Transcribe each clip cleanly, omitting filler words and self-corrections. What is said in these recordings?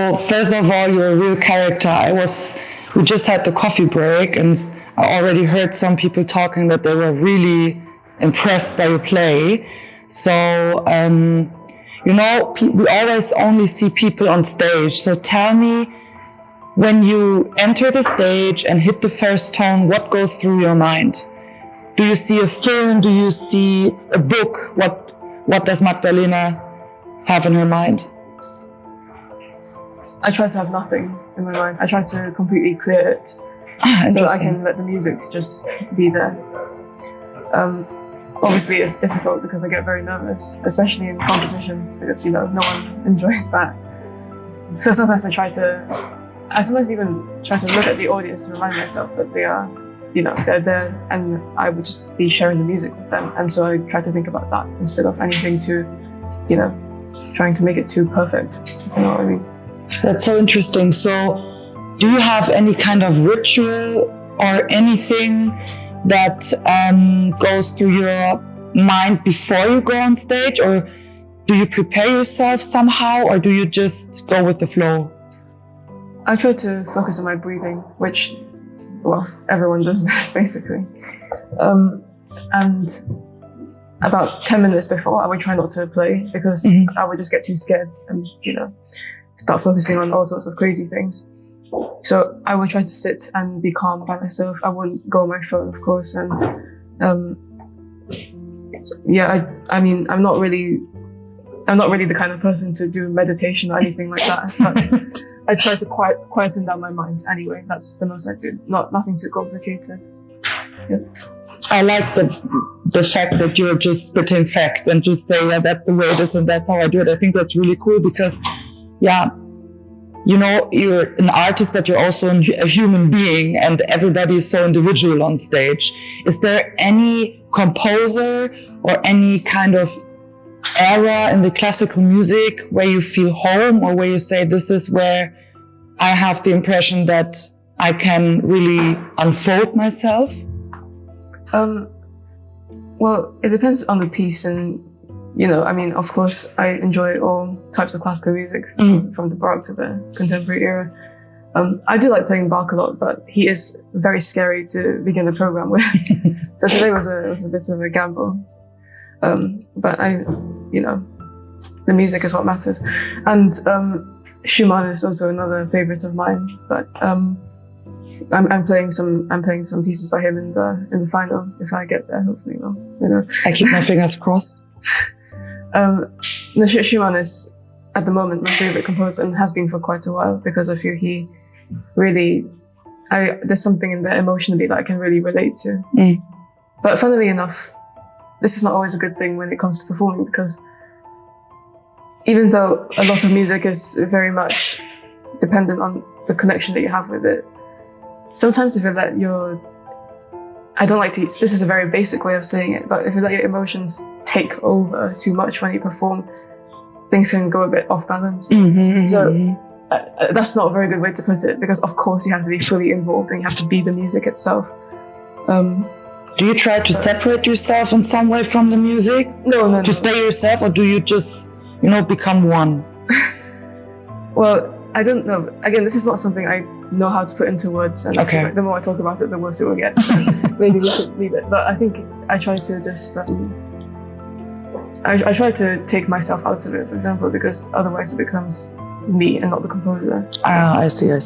So first of all, you're a real character. We just had the coffee break, and I already heard some people talking that they were really impressed by your play. So, we always only see people on stage. So tell me, when you enter the stage and hit the first tone, what goes through your mind? Do you see a film? Do you see a book? What does Magdalena have in her mind? I try to have nothing in my mind. I try to completely clear it, so I can let the music just be there. Obviously, it's difficult because I get very nervous, especially in competitions, because no one enjoys that. So sometimes I sometimes even try to look at the audience to remind myself that they are, they're there, and I would just be sharing the music with them. And so I try to think about that instead of anything too, trying to make it too perfect. You know what I mean? That's so interesting. So do you have any kind of ritual or anything that goes through your mind before you go on stage, or do you prepare yourself somehow, or do you just go with the flow? I try to focus on my breathing, which, everyone does this basically. And about 10 minutes before, I would try not to play because I would just get too scared and, start focusing on all sorts of crazy things. So I would try to sit and be calm by myself. I wouldn't go on my phone, of course. And I'm not really the kind of person to do meditation or anything like that. But I try to quieten down my mind anyway. That's the most I do. Nothing too complicated. Yeah. I like the fact that you're just spitting facts and just say, yeah, that's the way it is and that's how I do it. I think that's really cool because, you're an artist, but you're also a human being, and everybody is so individual on stage. Is there any composer or any kind of era in the classical music where you feel home, or where you say, this is where I have the impression that I can really unfold myself? Well, it depends on the piece, and of course, I enjoy all types of classical music, from the Baroque to the contemporary era. I do like playing Bach a lot, but he is very scary to begin a program with. So today was a bit of a gamble. But the music is what matters. And Schumann is also another favorite of mine. But I'm playing some pieces by him in the final if I get there. Hopefully, I keep my fingers crossed. Schumann is at the moment my favorite composer and has been for quite a while, because I feel he really, there's something in there emotionally that I can really relate to. But funnily enough, this is not always a good thing when it comes to performing, because even though a lot of music is very much dependent on the connection that you have with it, sometimes if you let this is a very basic way of saying it, but if you let your emotions take over too much when you perform, things can go a bit off balance. So that's not a very good way to put it, because of course you have to be fully involved and you have to be the music itself. Do you try to separate yourself in some way from the music? No. To stay yourself, or do you just, become one? Well, I don't know. Again, this is not something I know how to put into words. And I feel like the more I talk about it, the worse it will get. So maybe we should leave it. But I think I try to just, I try to take myself out of it, for example, because otherwise it becomes me and not the composer. I see. You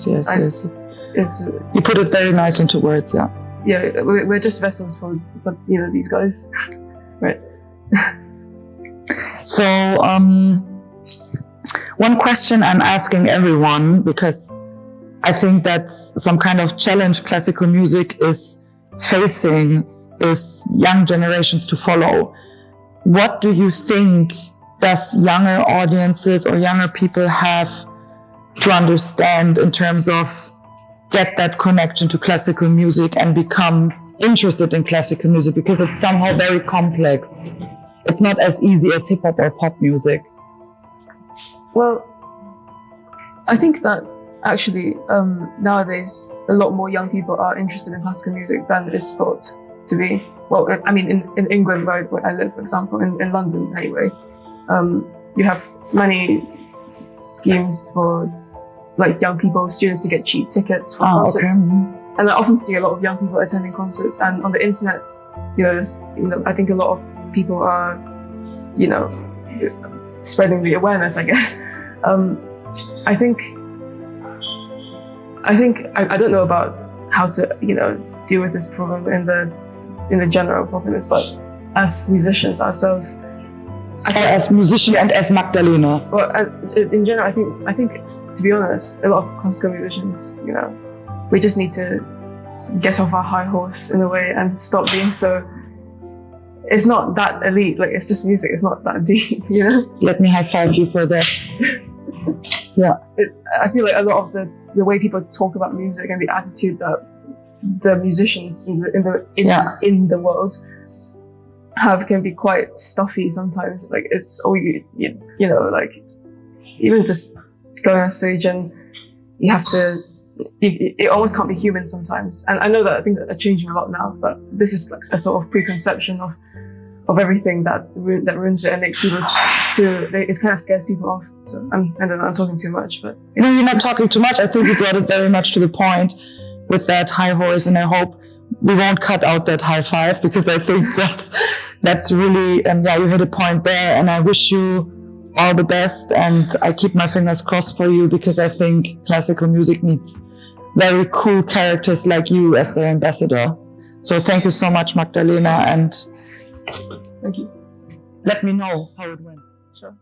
put it very nice into words, yeah. Yeah, we're just vessels for these guys, right? So, one question I'm asking everyone, because I think that's some kind of challenge classical music is facing, is young generations to follow. What do you think does younger audiences or younger people have to understand in terms of get that connection to classical music and become interested in classical music? Because it's somehow very complex. It's not as easy as hip hop or pop music. Well, I think that actually nowadays a lot more young people are interested in classical music than is thought to be. Well, I mean, in England, where I live, for example, in London anyway, you have many schemes for like young people, students to get cheap tickets for concerts. Okay. And I often see a lot of young people attending concerts, and on the internet, I think a lot of people are, spreading the awareness, I guess. I don't know about how to, deal with this problem in the general populace, but as musicians ourselves, as musician and as Magdalene. Well, in general, I think, to be honest, a lot of classical musicians, we just need to get off our high horse in a way and stop being so. It's not that elite. Like, it's just music. It's not that deep. Let me high five you for that. Yeah. I feel like a lot of the way people talk about music and the attitude that the musicians in the world have can be quite stuffy sometimes. Like, it's like even just going on stage and you have to. It almost can't be human sometimes. And I know that things are changing a lot now, but this is like a sort of preconception of everything that ruins it and makes people it kind of scares people off. So I'm talking too much, but. No, you're not talking too much. I think you brought it very much to the point with that high horse, and I hope we won't cut out that high five, because I think that's really, you hit a point there, and I wish you all the best, and I keep my fingers crossed for you, because I think classical music needs very cool characters like you as their ambassador. So thank you so much, Magdalena, and thank you. Let me know how it went. Sure.